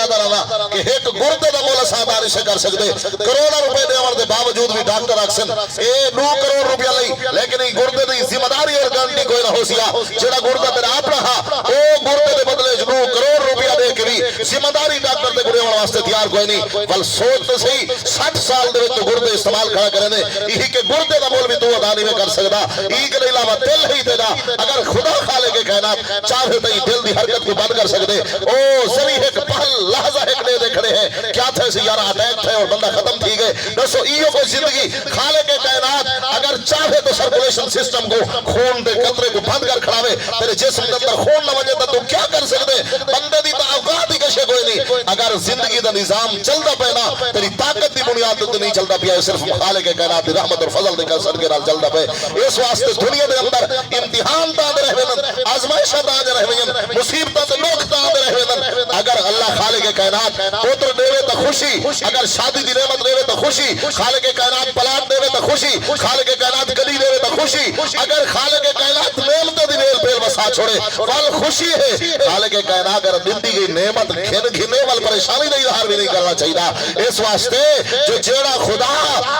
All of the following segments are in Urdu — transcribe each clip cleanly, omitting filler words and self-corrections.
فرماتا رہا کہ ایک گردے دا مولا ساداری سے کر سکتے کروڑا روپے دیوار دے باوجود بھی ڈاکٹر اکسن 9 کروڑ روپیہ لئی لیکن یہ گردے دی ذمہ داری اور گارنٹی کوئی نہ ہو سیا جڑا گردہ میرا آپ رہا او گردے دے بدلے 9 کروڑ روپیہ دے کے بھی ذمہ داری ڈاکٹر دے گردے والا واسطے تیار کوئی نہیں بل سوچ تو صحیح 60 سال دے تو گردے استعمال کھڑا کریں دے یہی کہ گردے دا مول بھی تو ادا نہیں کر سکتا یہ کے علاوہ دل ہی تیرا اگر خدا خالق کائنات چاہے تو دل دی حرکت کو بند کر سکتے او ذریعہ ایک پہل لحظہ ایک لے دے کھڑے ہیں کیا تھے سیارہ اٹیک تھے اور بندہ ختم تھی گئے دسو ایو کو زندگی خالق کائنات اگر چاہے تو سرکولیشن سسٹم کو خون دے قطرے کو بند کر کھڑاوے تیرے جسم کے اندر خون نہ وجہ تو کیا کر سکتے بندے دی اوقات ہی کشے کوئی نہیں اگر زندگی دا نظام چلتا پینا تیری طاقت دی بنیاد تو نہیں چلتا پیا صرف خالق کائنات دی رحمت اور فضل دے کر صدقے نال چلتا پے اس واسطے دنیا دے اندر امتحان تا دے رہے آزمائشاں تا دے رہے مصیبتاں تے نوک تا دے رہے اگر اللہ خالق کائنات پوتر دیوے تو خوشی اگر شادی دی نعمت دیوے تو خوشی خالق کائنات پلاٹ دیوے تو خوشی خالق کائنات گلی دیوے تو خوشی اگر خالق کائنات نعمت دی نیل پیل بسا چھوڑے وال خوشی ہے خالق کائنات اگر دن دی گئی نعمت گھنے وال پریشانی نہیں اظہار بھی نہیں کرنا چاہیے اس واسطے جو جیڑا خدا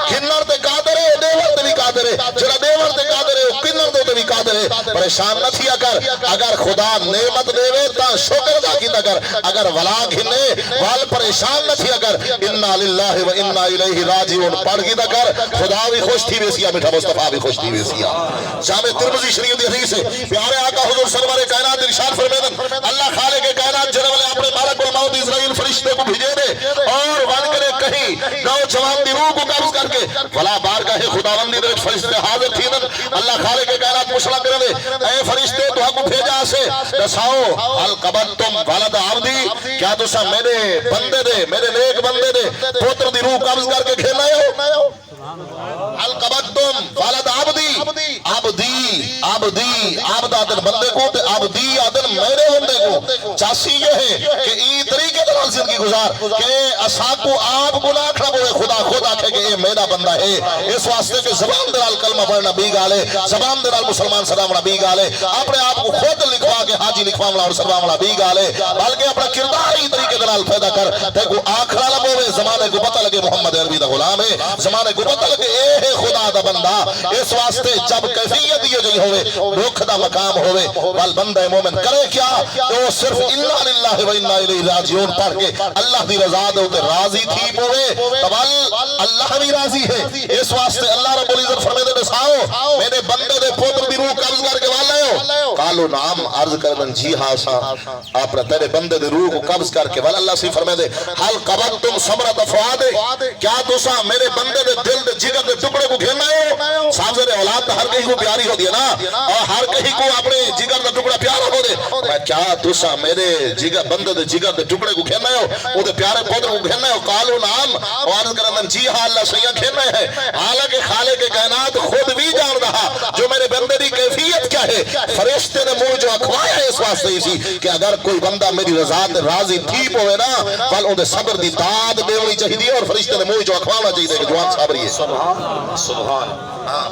گھنر تے قادر ہے نیور تے بھی قادر ہے جیڑا نیور تے قادر ہے کنر تے بھی قادر ہے پریشان نہ تھیا کر اگر خدا نعمت دیوے تا شکر ادا کیتا کر اگر ولا گھنے وال پریشان نہ تھیا کر انا للہ و انا الیہ راجعون پڑھ کیتا کر خدا بھی خوش تھی ویسیا میٹھا مصطفیٰ بھی خوش تھی ویسیا جامع ترمذی شریف دی حدیث ہے پیارے آقا حضور سرور کائنات ارشاد فرمائے اللہ خالق کائنات جناب والے اپنے مالک الموت اسرائیل فرشتے کو بھیجے دے اور ون کرے کہیں نوجوان دی روح کو قبض کر کے ولا بارگاہ خداوندی دے فرشتے حاضر تھی اللہ خالق کائنات مشورہ کرے دے اے فرشتے تو کو بھیجا سے دساؤ ہل قبضتم ولد عبدی کیا تسا میرے بندے دے میرے نیک بندے دے پوتر دی روح قبض کر کے کھیلنا ہو ہل قبضتم ولد عبدی عبدی عبد آدن بندے کو تے عبدی آدن میرے بندے کو چاسی یہ ہے کہ ای طریقے دلال زندگی گزار کہ اساکو آپ گناہ کھڑا ہوئے خدا خود آکھے کہ اے میرا بندہ ہے اس واسطے کہ زبان دلال کلمہ پڑھنا بھی گالے زبان دلال مسلمان سلامنا بھی گالے اپنے آپ کو خود لکھوا کے حاجی لکھوامنا اور سلامنا بھی گالے بلکہ اپنا کردار ہی طریقے دلال پیدا کر دیکھو آخرا لبو میں زمانے کو پتہ لگے محمد عربی دا غلام ہے زمانے کو پتہ لگے اے ہے خدا دا بندہ اس واسطے جب کیفیت یہ جئی ہوئے رخ دا مقام ہوئے بل بندہ مومن کرے کیا تو صرف انا للہ و انا الیہ راجعون پڑھ کے اللہ دی رضا دے تے راضی تھی پوے تبل اللہ بھی راضی ہے اس واسطے اللہ رب العزت فرمائے دے بساؤ میرے بندے دے پوتر دی روح قبض کر کے والے ہو قالو نام عرض کردن جی ہاں سا آپ نے تیرے بندے دے روح کو قبض کر کے والا اللہ سے فرمائے دے حل قبضتم ثمرۃ فؤادے کیا تسا میرے بندے دے دل دے جگر دے ٹکڑے کو گھیرنا ہو صاحب سے اولاد ہر کہیں کو پیاری ہوتی ہے نا اور ہر کہیں کو اپنے جگر دا ٹکڑا پیارا ہو دے کیا تسا میرے جگر بندے دے جگر دے ٹکڑے کو گھیرنا ہو او دے پیارے پودر کو گھیرنا ہو قالو نام عرض کردن جی ہاں اللہ سیاں گھیرنا ہے حالانکہ خالق کائنات خود بھی جان رہا جو میرے بندے دی کیفیت کیا ہے فرشتے نے منہ جو اکھوایا ہے اس واسطے اسی کہ اگر کوئی بندہ میری رضا تے راضی تھی پوے نا بل اون دے صبر دی داد دیونی چاہیے اور فرشتے نے منہ جو اکھوانا چاہیے کہ جوان صبر یہ سبحان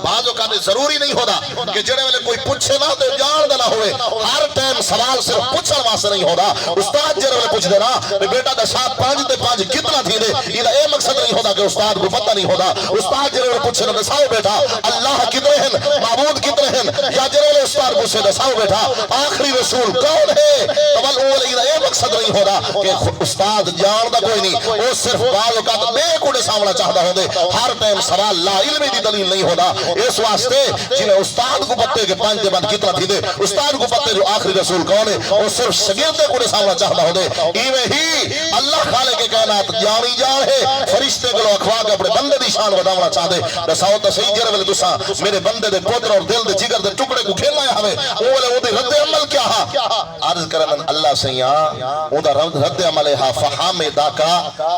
بعض اوقات ضروری نہیں ہوتا کہ جڑے والے کوئی پوچھے نہ تو جان نہ ہوئے ہر ٹائم سوال صرف پوچھن واسطے نہیں ہوتا استاد جڑے والے پوچھ دینا بیٹا دا 7 5 تے 5 کتنا تھی دے یہ اے مقصد نہیں ہوتا کہ استاد کو پتہ نہیں ہوتا استاد جڑے والے پوچھے نہ دساؤ بیٹا اللہ کتنے ہیں معبود کتنے ہیں یا جڑے والے استاد کو سے دساؤ بیٹا آخری رسول کون ہے تبل اول اے مقصد نہیں ہوتا کہ استاد جان دا کوئی نہیں وہ صرف بعض اوقات بے کوڑے سامنا چاہتا ہو دے ہر ٹائم سوال لا علمی دی دلیل نہیں ہوتا اس واسطے جنہیں استاد کو پتے کے 5 دے بعد کتنا تھی دے استاد کو پتے جو آخری رسول کون ہے وہ صرف شگردے کو سامنا چاہتا ہو دے ایویں ہی اللہ خالق کائنات جانی جان ہے فرشتے کو اخوا کے اپنے بندے دی شان وداونا چاہتے دساؤ تو صحیح جرے والے تسا میرے بندے دے پوتر اور دل دے جگر دے ٹکڑے کو کھیلنا ہے ہمیں اولے وہ دی رد عمل کیا ہا عرض کرن اللہ سیاں او دا رد عمل ہے فحامدا کا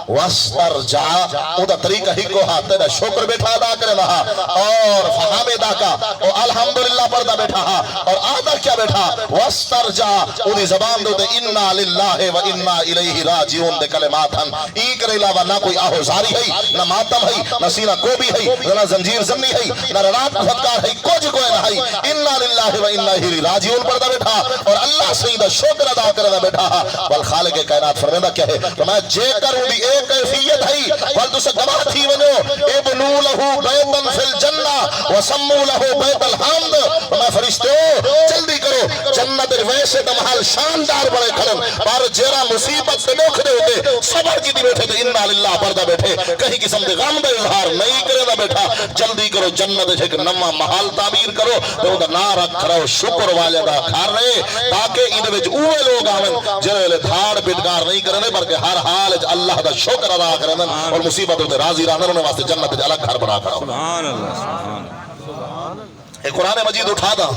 واسترجع او دا طریقہ ہی کو ہا تیرا شکر بیٹھا ادا کرنا ہا اور فحامدا کا او الحمدللہ پڑھتا بیٹھا ہا اور آدھا کیا بیٹھا واسترجع او دی زبان دے انا للہ و انا الیہ راجعون دے کلمات ہن ایک علاوہ نہ کوئی آہوزاری ہے نہ ماتم ہے نہ سینہ کوبی ہے نہ زنجیر زنی ہے نہ رات خودکار ہے کچھ کوئی نہ ہے انا للہ و انا الیہ راجعون پڑھتا بیٹھا اور اللہ سے دا شکر ادا کرنا بیٹھا بل خالق کائنات فرمائندا کیا ہے فرمایا جے کر دی ایک کیفیت ہے بل تس گواہ تھی ونو ابنو لہو بیتن فی الجنہ وسمو لہو بیت الحمد فرمایا فرشتو جلدی کرو جنت ویسے دمحال شاندار بڑے کھڑن پر جیرا مصیبت سے دکھ دے ہوتے صبر کی دی بیٹھے تو انا للہ پردہ بیٹھے کہیں قسم دے غم دے اظہار نہیں کرے دا بیٹھا جلدی کرو جنت ایک نما محال تعمیر کرو تو دا نہ رکھ کرو شکر والے دا کھار رہے تاکہ ان وچ اوے لوگ آون جنہاں لے دھاڑ پٹکار نہیں کرنے بلکہ ہر حال وچ اللہ دا شکر ادا کرن اور مصیبتوں تے راضی رہن انہاں واسطے جنت وچ الگ گھر بنا کھڑا سبحان اللہ سبحان اللہ اے قرآن مجید اٹھا دا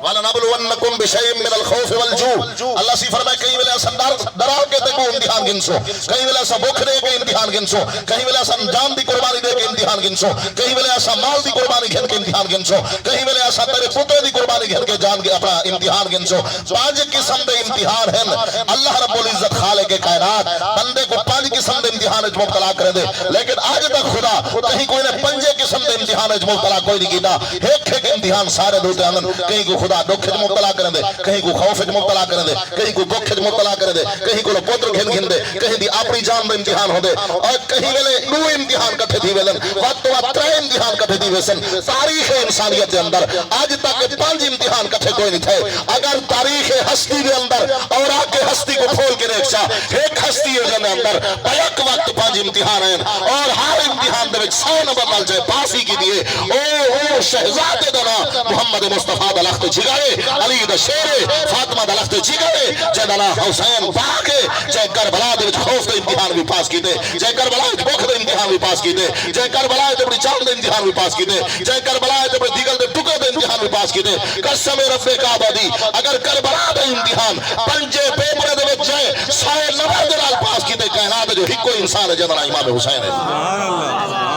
وَلَنَبْلُوَنَّكُمْ بِشَيْءٍ مِّنَ الْخَوْفِ وَالْجُوعِ اللہ سی فرمائے کہیں ویلے ایسا ڈرا کے تے کو امتحان گنسو کہیں ویلے ایسا بھوک دے کے امتحان گنسو کہیں ویلے ایسا جان دی قربانی دے کے امتحان گنسو کہیں ویلے ایسا مال دی قربانی گھن کے امتحان گنسو کہیں ویلے ایسا تیرے پتر دی قربانی گھن کے جان کے اپنا امتحان گنسو پانچ قسم دے امتحان ہیں اللہ رب العزت خالق کائنات بندے کو پانچ قسم دے امتحان وچ مبتلا کر دے لیکن آج تک خدا کہیں کوئی نے پنجے قسم دے امتحان وچ مبتلا کوئی نہیں کیتا ایک امتحان سارے دوتے ہیں کہیں کو خدا دکھ مبتلا کر دے کہیں کو خوف مبتلا کر دے کہیں کو بخ مبتلا کر دے کہیں کو پوتر گھن گھن دے کہیں دی اپنی جان دے امتحان ہو دے اور کہیں ویلے دو امتحان کٹھے تھی ویلن وقت و ترے امتحان کٹھے تھی ویسن تاریخ انسانیت دے اندر آج تک پانچ امتحان کٹھے کوئی نہیں تھے اگر تاریخ ہستی دے اندر اور آگے ہستی کو کھول کے دیکھا ایک ہستی ہے جن اندر بیک وقت پانچ امتحان ہیں اور ہر امتحان دے 100 نمبر مل جائے پاسی کی دیئے او شہزاد دنا محمد مصطفیٰ دلخت جگائے علی دا شیر فاطمہ دا لخت جگرے جے دانا حسین باقے جے کربلا دے خوف دا امتحان بھی پاس کی دے جے کربلا دے بخ دا امتحان بھی پاس کی دے جے کربلا دے بڑی چاند دا امتحان بھی پاس کی دے جے کربلا دے بڑی دیگل دے ٹکر دا امتحان بھی پاس کی دے قسم رب کعبہ دی اگر کربلا دا امتحان پنجے پیپر دے وچ جائے 190 دلال پاس کی دے کائنات جو ہی کوئی انسان ہے جے دانا امام حسین ہے سبحان اللہ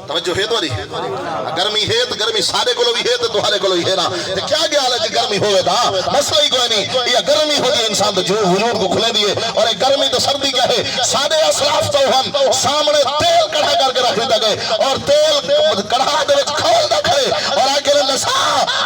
توجہ ہے تو نہیں گرمی ہے تو گرمی سارے کو بھی ہے تو تمہارے کو بھی ہے نا کیا گیال ہے کہ گرمی ہوئے تھا مسئلہ ہی کوئی نہیں یہ گرمی ہوتی ہے انسان تو جو وجود کو کھلے دیئے اور ایک گرمی تو سردی کیا ہے سارے اسلاف تو ہم سامنے تیل کڑھا کر کے رکھ دیتا گئے اور تیل کڑھا دے وچ کھول دا کھڑے اور آکے نسا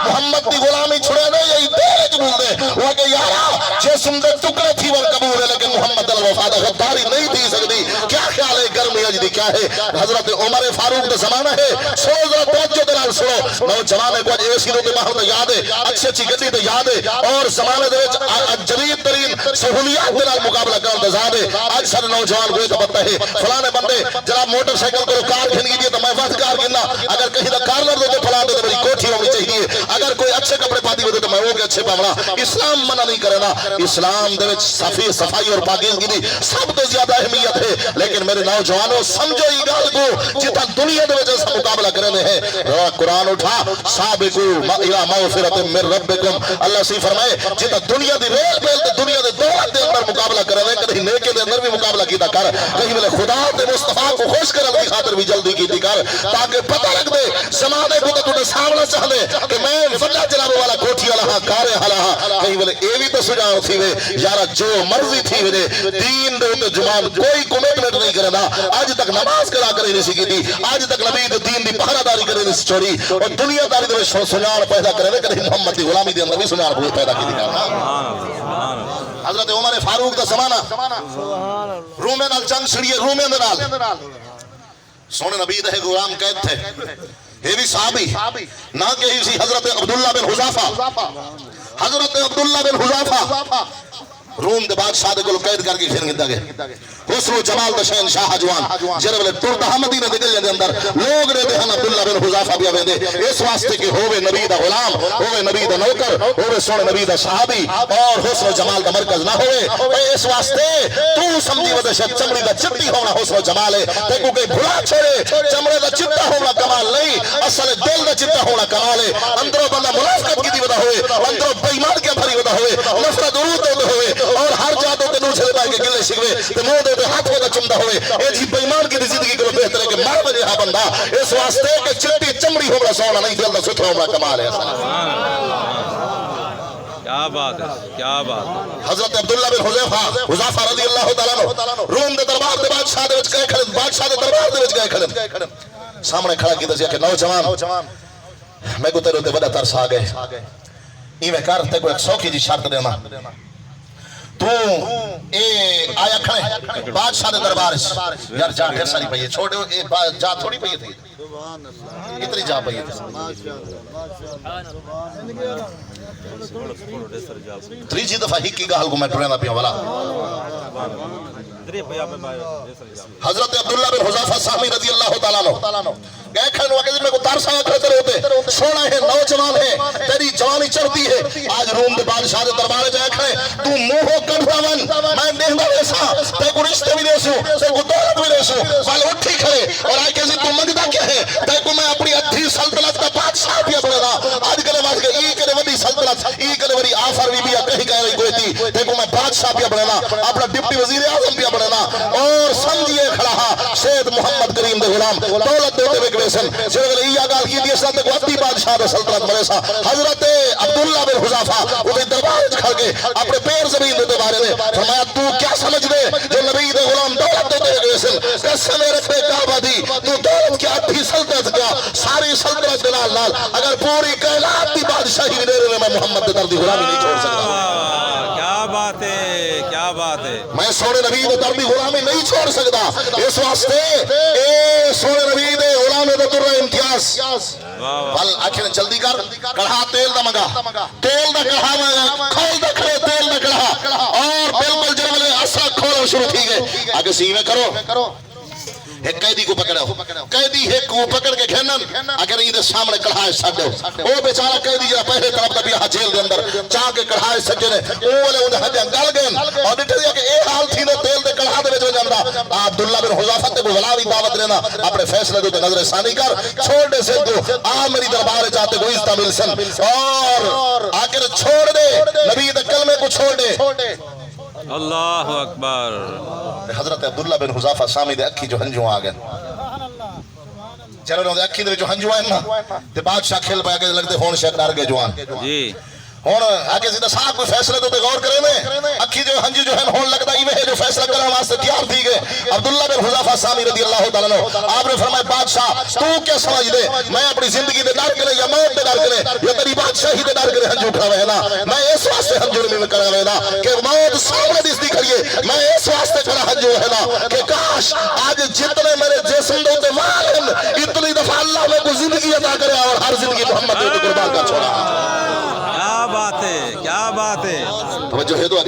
محمد دی غلامی چھڑے دے یہی تیج بول دے وہ کہ یارا جسم دے ٹکڑے تھی ور قبول ہے لیکن محمد الوفا دا غداری نہیں تھی سکتی کیا خیال ہے گرمی اجدی کیا ہے حضرت عمر فاروق زمانہ ہے سوز اور توجہ دلال سنو نوجوانے کو اے سی روتے ماحول یاد ہے اچھی اچھی گڈی تے یاد ہے اور زمانے دے وچ جدید ترین سہولیات دلال مقابلہ کرن تے زیادہ ہے آج سارے نوجوان کو تو پتہ ہے فلانے بندے جناب موٹر سائیکل کو کار گھن گئی تو میں وقت کار گھننا اگر کہیں دا کارنر دے پھلا دے تو بڑی کوٹھی ہونی چاہیے اگر کوئی اچھے کپڑے پاتی ہوتے تو میں وہ کے اچھے پاونا اسلام منع نہیں کرنا اسلام دے وچ صفائی اور پاکیزگی دی سب تو زیادہ اہمیت ہے لیکن میرے نوجوانوں سمجھو یہ گل کو جتنا دنیا دے وجہ سے مقابلہ کرنے ہیں قرآن اٹھا سابقو الى مغفرت من ربکم اللہ سے فرمائے جتا دنیا دی ریل بیل تے دنیا دے دولت دے اندر مقابلہ کرنے کہیں نیکے دے اندر بھی مقابلہ کیتا کر کہیں ملے خدا تے مصطفیٰ کو خوش کرنے کی خاطر بھی جلدی کیتی کر تاکہ پتہ لگ دے زمانے کو تو سامنا چاہ دے کہ میں فلا جناب والا کوٹھی والا ہاں کارے حالا ہاں کہیں ملے اے بھی تو سجاؤ تھی وے یارا جو مرضی تھی وے دین دے تو جمان کوئی کمیٹمنٹ نہیں کرنا آج تک نماز کرا کر نہیں سکی تھی آج تک نبی دین دی پہراداری کرے نہیں چھوڑی اور دنیا داری دے سنان پیدا کرے کہ محمد دی غلامی دے اندر بھی سنان بہت پیدا کی حضرت عمر فاروق دا زمانہ رومے نال جنگ چھڑیے رومے نال سونے نبی دے غلام قید تھے یہ بھی صحابی نہ کہ اسی حضرت عبداللہ بن حذافہ حضرت عبداللہ بن حذافہ روم دے بادشاہ دے کو قید کر کے پھر گدا گئے حسن و جمال دا شہنشاہ جوان جڑے ویلے ٹردا مدینہ دے گل دے اندر لوگ رہتے ہیں عبداللہ بن حذافہ بھی آویں دے اس واسطے کہ ہوے نبی دا غلام ہوے نبی دا نوکر ہوے سونے نبی دا صحابی اور حسن و جمال دا مرکز نہ ہوے اس واسطے تو سمجھی ودے چمڑی دا چٹی ہونا حسن و جمال ہے تے کو کوئی بھلا چھوڑے چمڑے دا چٹا ہونا کمال نہیں اصل دل دا چٹا ہونا کمال ہے اندروں بندہ منافقت کی دی ودا ہوئے اندروں بے ایمان کے بھری ودا ہوئے نفرت درود ہوئے اور ہر جادو تے نو چھڑے پائے کے گلے شکوے تے منہ دے ہاتھ کو چمدا ہوئے اے جی بے ایمان کی زندگی کو بہتر ہے کہ مر وجے ہا بندہ اس واسطے کہ چٹی چمڑی ہونا سونا نہیں دل دا ستھرا ہونا کمال ہے سبحان اللہ کیا بات ہے کیا بات ہے حضرت عبداللہ بن حذافہ رضی اللہ تعالیٰ عنہ روم دے دربار دے بادشاہ دے وچ گئے کھڑے بادشاہ دے دربار دے وچ گئے کھڑے سامنے کھڑا کی دسیا کہ نوجوان میں کو تیرے تے بڑا ترس آ گئے ایویں کر تے کو 100 کی جی شرط دینا تو اے آیا کھڑے بادشاہ دے دربار یار جا ڈھیر ساری پئی ہے چھوڑو اے جا تھوڑی پئی تھی اتنی جا پئی تھی تریجی دفعہ ہی کی گال کو میں ٹرینا پیا والا حضرت عبداللہ بن حذیفہ سامی رضی اللہ تعالیٰ عنہ گئے کھڑے نو کہ میں کو ترس آ کھڑے ہوتے سونا ہے نوجوان ہے تیری جوانی چڑھتی ہے آج روم دے بادشاہ دے دربار جائے کھڑے تو منہو کڑھا ون میں دیکھنا ویسا تے کو رشتے بھی دے سو تے کو دولت بھی دے سو وال اٹھی کھڑے اور آئے کہتے تو منگدہ کیا ہے تے کو میں اپنی ادھی سلطنت کا بادشاہ بھی اپنے دا آج کلے بات کہ ای کلے ودی سلطنت ای کلے ودی آفر بھی کہیں کہہ رہی کوئی تھی تے کو میں بادشاہ بھی اپنے دا اپنا ڈپٹی وزیر اعظم بھی اپنے دا اور سمجھئے کھڑا سید محمد کریم دے غلام دولت دیتے ہوئے ویسن جنہوں نے یہ گال کی دیئے ساتھ کو ادھی بادشاہ دے سلطنت مرے سا حضرت عبداللہ بن حذیفہ وہ دربار کھڑ کے اپنے پیر زمین دیتے بارے نے فرمایا تو کیا سمجھ دے جو نبی دے غلام دولت دیتے ہوئے ویسن قسم رکھے کعبہ دی تو دولت کیا ادھی سلطنت کیا ساری سلطنت دلال لال اگر پوری کائنات دی بادشاہی دے رہے میں محمد دے دردی غلامی نہیں چھوڑ سکتا کیا بات ہے کیا بات ہے میں سونے نبی دے دردی غلامی نہیں چھوڑ سکتا اس واسطے اے سونے نبی دے غلامی دے در امتیاز بل آخر جلدی کر کڑھا تیل دا منگا تیل دا کڑھا منگا کھول دا کھڑے تیل دا کڑھا اور بالکل جنوالے اثر کھولو شروع تھی گئے آگے سیوے کرو ایک قیدی کو پکڑو قیدی ایک کو پکڑ کے گھنن اگر یہ سامنے کڑھائے سکتے ہو وہ بیچارہ قیدی جا پہلے طرف تبھی جیل دے اندر چاہ کے کڑھائے سکتے نے اوہ انہیں ہجاں گل گئن اور ڈٹھے دیا کہ اے حال تھی نے تیل دے کڑھا دے بیچو جاندہ عبداللہ بن حذیفہ تے کو غلاوی دعوت لینا اپنے فیصلے دو تے نظر ثانی کر چھوڑ دے سے تو میری دربار چاہتے کو عزتہ ملسن اور آخر چھوڑ دے نبی دے کلمے کو چھوڑ دے اللہ اکبر حضرت عبداللہ بن حذیفہ سامی دے اکھی جو ہنجوں آگئے چلو دے اکھی دے جو ہنجوں آئے نا تے بادشاہ کھل پایا کہ لگتے ہون شیخ ڈار گئے جوان جی ہون آگے سیدھا صاحب کوئی فیصلے تو تے غور کرے میں اکھی جو ہنجی جو ہے ہون لگتا ہی ہے جو فیصلہ کرنے واسطے تیار تھی گئے عبداللہ بن حذیفہ سامی رضی اللہ تعالیٰ عنہ آپ نے فرمایا بادشاہ تو کیا سمجھ دے میں اپنی زندگی دے ڈار کرے یا موت دے ڈار کرے یا تیری بادشاہی دے ڈار کرے ہنجو اٹھا رہے نا میں اس واسطے ہنجو میں کر رہے نا کہ موت سامنے دیس دی کریے میں اس واسطے کھڑا ہنجو ہے نا کہ کاش آج جتنے میرے جسم دو تے مالن اتنی دفعہ اللہ میں کو زندگی عطا کرے اور ہر زندگی محمد دے قربان کا چھوڑا کیا بات ہے توجہ ہے تو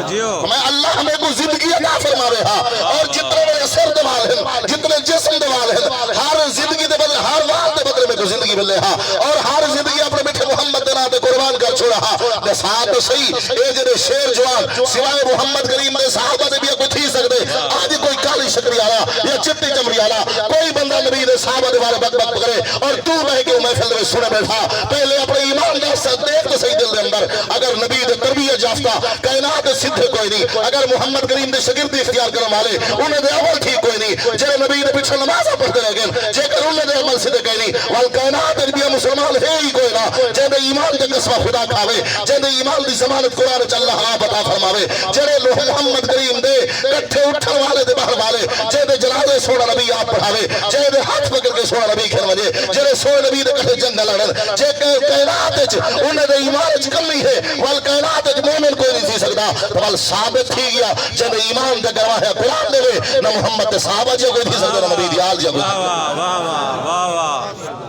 جیو میں اللہ ہمیں کو زندگی عطا فرماوے ہاں اور جتنے میرے سر دوال ہیں جتنے جسم دوال ہیں ہر زندگی دے بدلے ہر وقت دے بدلے میں کو زندگی ملے ہاں اور ہر زندگی اپنے بیٹھے محمد دے ناتے قربان کر چھوڑا ہاں دے ساتھ تو صحیح اے جنہیں شیر جوان سوائے محمد کریم دے صحابہ دے بھی کوئی تھی سکتے آج کوئی کالی شکری آلا یا چٹی چمڑی آلا کوئی بندہ نبی دے صحابہ دے بارے بک بک پکرے اور تو بہ کے محفل میں سنے بیٹھا پہلے اپنے ایمان دار سے دیکھ تو صحیح دل دے اندر اگر نبی دے تربیت یافتہ کائنات سدھے کوئی نہیں اگر محمد کریم دے شگردی اختیار کرنے والے انہیں دے عمل ٹھیک کوئی نہیں جے نبی دے پیچھے نمازہ پڑھتے رہ گئے جے کر انہیں دے عمل سدھے کوئی نہیں والکائنات بھی مسلمان ہے ہی کوئی نہ جے دے ایمان دے قسمہ خدا کھاوے جے دے ایمان دی ضمانت قرآن چل رہا بتا فرماوے جے لوح محمد کریم دے کٹھے اٹھن والے دے باہر والے جے دے جنازے سونا نبی آپ پڑھاوے جے دے ہاتھ پکڑ کے سونا نبی کھل وجے جے سونا نبی دے کٹھے جنگ لڑن جے کائنات انہیں دے ایمان کمی ہے والکائنات مومن کوئی نہیں تھی سکتا تو ثابت تھی گیا جب ایمان دے گواہ ہے قرآن دے نہ محمد صحابہ جی کوئی تھی سکتا نہ نبی دیال جی کوئی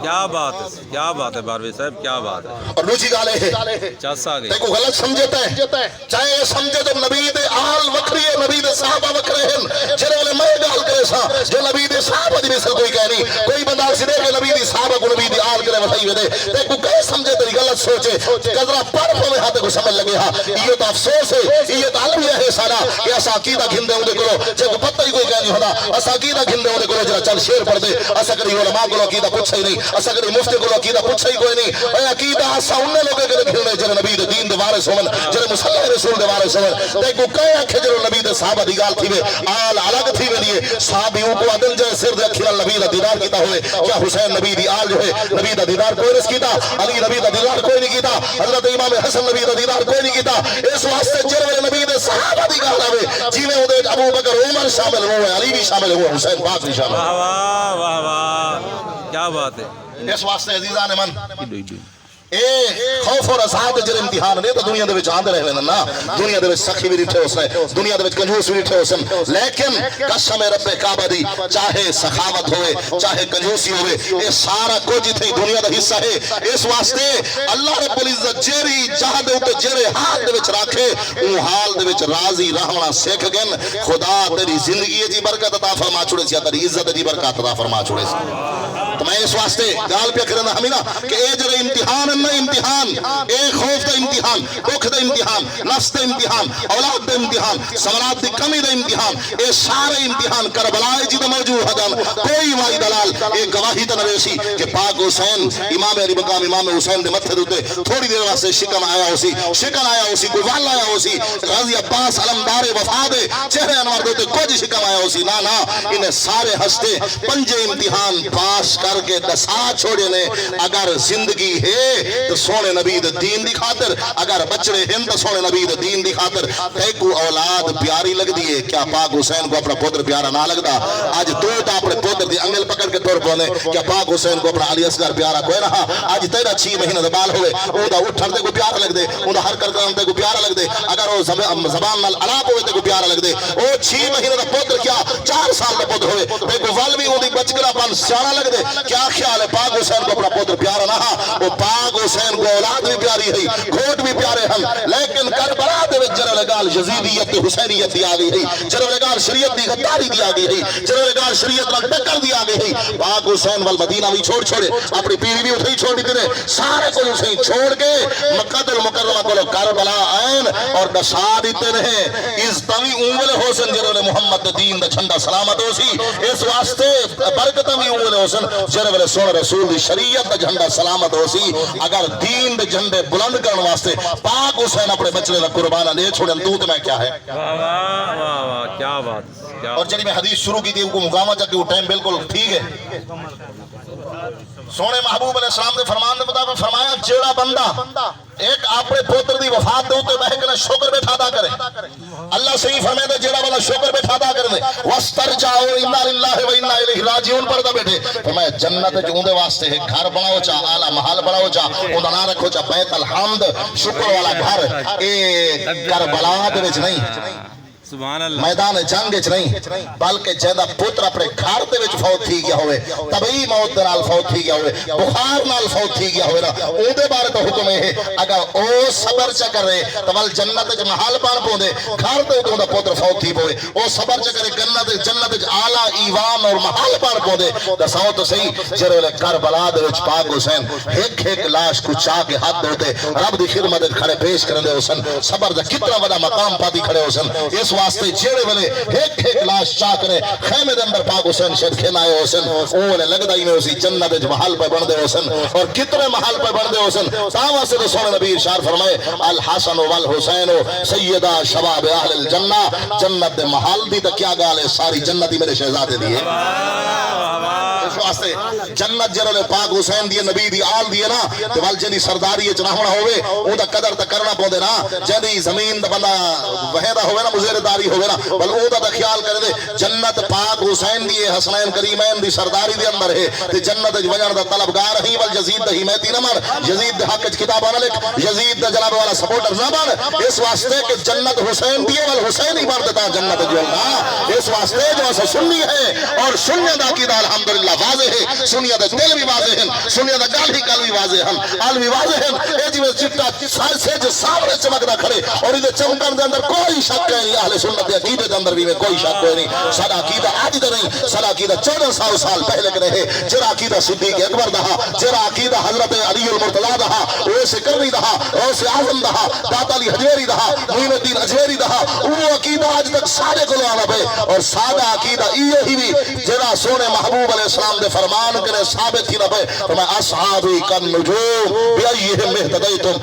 کیا بات ہے باروی صاحب کیا بات ہے اور دوسری گالے ہے چاسا گئی دیکھو غلط سمجھتا ہے چاہے یہ سمجھے تو نبی دے آل وکری ہے نبی دے صحابہ وکرے ہیں جنہوں والے میں گال کرے سا جو نبی دے صحابہ دی مثل کوئی کہہ نہیں کوئی بندہ سی دے کہ نبی دے صحابہ کو نبی دے آل کرے وسائی ہوئے دے دیکھو کہے سمجھے تری غلط سوچے قدرہ پر میں ہاتھ کو سمجھ لگے ہاں یہ تو افسوس ہے یہ تو علمیہ ہے سارا کہ ایسا عقیدہ گھندے ہونے کرو جب پتہ ہی کوئی کہہ نہیں ہونا ایسا عقیدہ گھندے ہونے کرو جنہا چل شیر پڑھ دے ایسا کری علماء کو عقیدہ پوچھا ہی نہیں ایسا کری مفتی کو عقیدہ پوچھا ہی کوئی نہیں اے عقیدہ ایسا انہیں لوگے کے گھندے جنہا نبی دے دین دے وارث ہومن جنہا مسلح رسول دے وارث ہومن دیکھو کہے اکھے جنہا نبی دے صحابہ دی گال تھی وے آل الگ تھی وے لیے صحابیوں کو عدل جائے سر دے اکھیرا نبی دا دیدار کیتا ہوئے کیا حسین نبی دی آل جو ہے نبی دا دیدار کوئی رس کیتا علی نبی دا دیدار کوئی نہیں کیتا حضرت امام حسن نبی دا دیدار کوئی نہیں کیتا اس واسطے جنہا نبی دے صحابہ دی گل آوے جویں اودے وچ ابو بکر عمر شامل ہوئے علی بھی شامل ہوئے حسین پاک بھی شامل واہ واہ واہ واہ کیا بات ہے اس واسطے عزیزان من اے خوف اور رضا جڑے امتحان نے تو دنیا دے وچ آندے رہے نا دنیا دے وچ سخی بھی ڈٹھے ہوسے دنیا دے وچ کنجوس بھی ڈٹھے ہوسن لیکن قسم رب کعبہ دی چاہے سخاوت ہوئے چاہے کنجوسی ہوئے اے سارا کچھ ہی دنیا دا حصہ ہے اس واسطے اللہ رب العزت جیری جہاں دے اوتے جڑے حال دے وچ رکھے او حال دے وچ راضی رہنا سکھ گن خدا تیری زندگی دی برکت عطا فرما چھوڑے سی تیری عزت دی برکت عطا فرما چھوڑے سی تو میں اس واسطے گال پہ کرنا ہمینا کہ اے جڑے امتحان نہ امتحان اے خوف دا امتحان دکھ دا امتحان نفس دا امتحان اولاد دا امتحان سمرات دی کمی دا امتحان اے سارے امتحان کربلا جی دا موجود حدان کوئی وائی دلال اے گواہی تا نویسی کہ پاک حسین امام علی مقام امام حسین دے متھے دوتے تھوڑی دیر واسطے شکن آیا ہوسی کوئی وال آیا ہوسی غازی عباس علمدار وفا دے چہرے انوار دوتے کچھ شکن آیا ہوسی نا انہیں سارے ہستے پنجے امتحان پاس کر کے دسا چھوڑے نے اگر زندگی ہے تو سونے نبی دین دی خاطر اگر بچڑے ہیں تو سونے نبی دین دی خاطر تیکو اولاد پیاری لگ دیئے کیا پاک حسین کو اپنا پودر پیارا نہ لگ دا آج تو تا اپنے پودر دی انگل پکڑ کے طور پونے کیا پاک حسین کو اپنا علی اصغر پیارا کوئی رہا آج تیرا 6 مہینہ دبال ہوئے او دا اٹھر دے کو پیارا لگ دے او دا ہر کرکرم دے کو پیارا لگ دے اگر وہ زبان نال علاپ ہوئے دے کو پیارا لگ دے او 6 مہینہ دا پودر کیا 4 سال دا پودر ہوئے دے کو ول بھی دی بچگرہ پان سیانا لگ دے کیا خیال ہے پاک حسین کو اپنا پودر پیارا نہ وہ پاک حسین کو اولاد بھی پیاری ہے کھوٹ بھی پیارے ہم لیکن کربلا دے وچ جرہ لگال یزیدیت حسینیت دی آگئی ہے جرہ لگال شریعت دی غداری دی آگئی ہے جرہ لگال شریعت نال ٹکر دی آگئی ہے پاک حسین والمدینہ بھی چھوڑے اپنی پیری بھی اٹھائی چھوڑ دیتے رہے سارے کو حسین چھوڑ کے مکہ المکرمہ کو کربلا آئین اور دشا دیتے رہے اس طوی اونگل حسن جرہ محمد دین دا جھنڈا سلامت ہو سی اس واسطے برکت بھی اونگل حسن جرہ سون رسول دی شریعت دا جھنڈا سلامت ہو سی اگر دین دے جھنڈے بلند کرنے واسطے پاک حسین اپنے بچڑے دا قربانہ دے چھوڑے دودھ میں کیا ہے واہ واہ واہ واہ کیا بات اور جنہی میں حدیث شروع کی تھی ان کو مقامہ جا کہ وہ ٹائم بالکل ٹھیک ہے سونے محبوب علیہ السلام نے فرمان نے بتا فرمایا جیڑا بندہ ایک اپنے پوتر دی وفات دے ہوتے بہکنا شکر بیٹھا دا کرے اللہ صحیح فرمائے دے جیڑا والا شکر بیٹھا دا کرے وَاسْتَرْجَعُوا اِنَّا لِلَّهِ وَإِنَّا إِلَيْهِ رَاجِعُونَ پر دا بیٹھے فرمایا جنت جوندے واسطے ایک گھر بناؤ چا اعلیٰ محل بناؤ چا اندھا نہ رکھو چا بیت الحمد شکر والا گھر ایک کربلا دے وچ نہیں سبحان اللہ میدان جنگ وچ نہیں بلکہ جیدا پتر اپنے گھر دے وچ فوت تھی گیا ہوئے طبعی موت نال فوت تھی گیا ہوئے بخار نال فوت تھی گیا ہوئے نا اون دے بارے تو حکم ہے اگر او صبر چ کرے تو ول جنت وچ محل بن پوندے گھر تے اون دا پتر فوت تھی پوے او صبر چ کرے جنت وچ اعلی ایوان اور محل بن پوندے دساؤ تو صحیح جرے کربلا دے وچ پاک حسین ایک لاش کو چا کے ہاتھ دھوتے رب دی خدمت کھڑے پیش کرندے حسین صبر دا کتنا بڑا مقام پاتی کھڑے حسین اس واسطے جیڑے والے ایک لاش چاہ کرے خیمے دے اندر پاک حسین شہد کھینا ہے حسین اوہ لگتا ہی میں اسی جنت محل پہ بڑھ دے حسین اور کتنے محل پہ بڑھ دے حسین تاوہ سے رسول نبی ارشاد فرمائے الحسن والحسین سیدہ شباب اہل الجنہ جنت دے محل دی تا کیا گالے ساری جنتی میرے شہزادے دیئے اس واسطے جنت جرلے پاک حسین دیئے نبی دی آل دیئے نا تو وال جنی سرداری چنہ ہونا ہوئے او دا قدر تا کرنا پودے نا جنی زمین دا بندہ وحیدہ ہوئے نا مزیرداری ہوئے نا بل او دا خیال کرے دے جنت پاک حسین دیئے حسنین کریمین دی سرداری دی اندر ہے تے جنت وجن دا طلبگار ہی والجزید دا حمیتی نمر یزید دا حق کتاب آنا لکھ یزید دا جناب والا سپورٹر نہ بن اس واسطے کہ جنت حسین دیئے والحسین ہی بن دیتا جنت جولنا اس واسطے جو اسے سنی ہے اور سنی دا کی دا الحمدللہ واضح ہے سنی دا دل بھی واضح ہے سنی دا گال ہی کل بھی واضح ہے آل بھی واضح ہے اے جی میں چٹا سال سے جو سامنے چمک دا کھڑے اور ادھے چمکن دے اندر کوئی شک ہے نہیں اہل سنت دے عقیدے دے اندر بھی میں کوئی شک کوئی نہیں سارا عقیدہ آج دے نہیں سارا عقیدہ 1400 سال پہلے کے رہے جرا عقیدہ صدیق اکبر دہا جرا عقیدہ حضرت علی المرتضی دہا اویس کرنی دہا اویس اعظم دہا داتا علی حجویری دہا معین الدین اجویری دہا وہ عقیدہ آج تک سارے کو لانا پہ اور سادہ عقیدہ یہ ہی بھی جرا سونے محبوب علیہ السلام دے فرمان کرے ثابت ہی نہ پہ فرمائے اصحابی کن نجوم بیئیہم اہتدیتم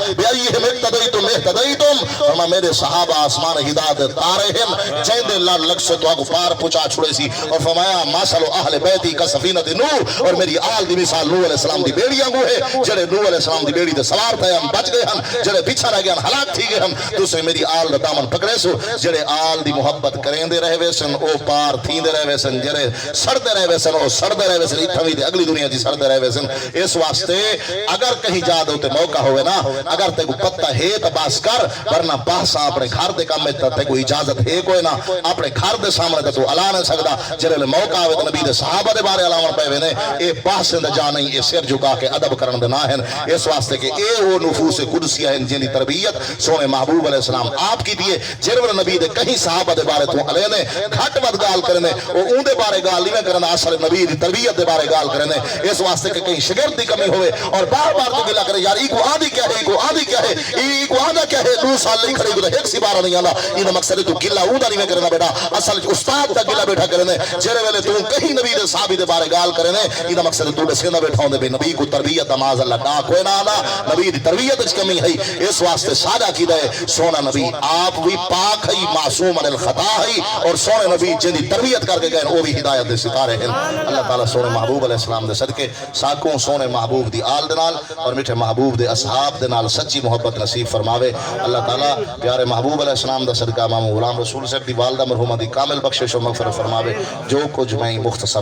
فرمائے میرے صحابہ آسمان ہدایت تارے ہیں جیندے لال لگ سے تو آگو پار پچا چھوڑے سی اور فرمایا ماسلو اہل بیتی کا سفینت نور اور میری آل دی مثال نوح علیہ السلام دی بیڑی آنگو ہے جڑے نوح علیہ السلام دی بیڑی دے سوار تھے ہم بچ گئے ہم جڑے پیچھا رہ گئے ہم ہلاک تھی گئے ہم دوسرے میری دی آل دا دامن پکڑے سو جڑے آل دی محبت کریں دے رہے ویسن او پار تھین دے رہے ویسن جڑے سڑ دے رہے ویسن او سڑ دے رہے ویسن اتھوی دے اگلی دنیا جی سڑ دے رہے ویسن اس واسطے اگر کہیں جا دو تے موقع ہوئے نا اگر تے کو پتہ ہے تا باس کر ورنہ باسا اپنے گھر دے کام میں تے کو اجازت ہے کوئی نا اپنے گھر دے سامنے تے تو علا نہیں سکدا جڑے موقع ہوئے تے نبی دے صحابہ دے بارے علاوہ پہ وینے اے باس دے جا نہیں اے سر جھکا کے ادب کرن دے نہ ہیں اس واسطے کہ اے وہ نفوس قدسیہ ہیں جن دی تربیت سونے محبوب علیہ السلام آپ کی دیئے جرور نبی دے کہیں صحابہ دے بارے تو علیہ نے گھٹ ود گال کرنے وہ اون دے بارے گال نہیں کرنے اصل نبی دی تربیت دے بارے گال کرنے اس واسطے کہ کہیں شگرد دی کمی ہوئے اور بار بار تو گلا کرے یار ایکو آدھی کیا ہے ایکو آدھی کیا ہے ایکو آدھا کیا ہے 2 سال نہیں کھڑے گئے ایک سی بارہ نہیں آنا یہ مقصد تو گلا اون دا نہیں کرنا بیٹا اصل استاد دا گلا بیٹھا کرنے جرے ویلے تو کہیں نبی دے صحابی دے بارے گال کرنے یہ مقصد تو دسے نہ بیٹھا ہوں دے بے نبی کو تربیت نماز اللہ ڈا کوئی نہ آنا نبی دی تربیت اس کمی ہے اس واسطے سادہ کی دے سونا نبی آپ بھی پاک ہے معصوم عن الخطا ہے اور سونے نبی جن دی تربیت کر کے گئے وہ بھی ہدایت دے ستارے ہیں اللہ تعالیٰ سونے محبوب علیہ السلام دے صدقے ساکوں سونے محبوب دی آل دے نال اور میٹھے محبوب دے اصحاب دے نال سچی محبت نصیب فرماوے اللہ تعالیٰ پیارے محبوب علیہ السلام دا صدقہ امام غلام رسول صاحب دی والدہ مرحومہ دی کامل بخشش و مغفرت فرماوے جو کچھ میں مختصر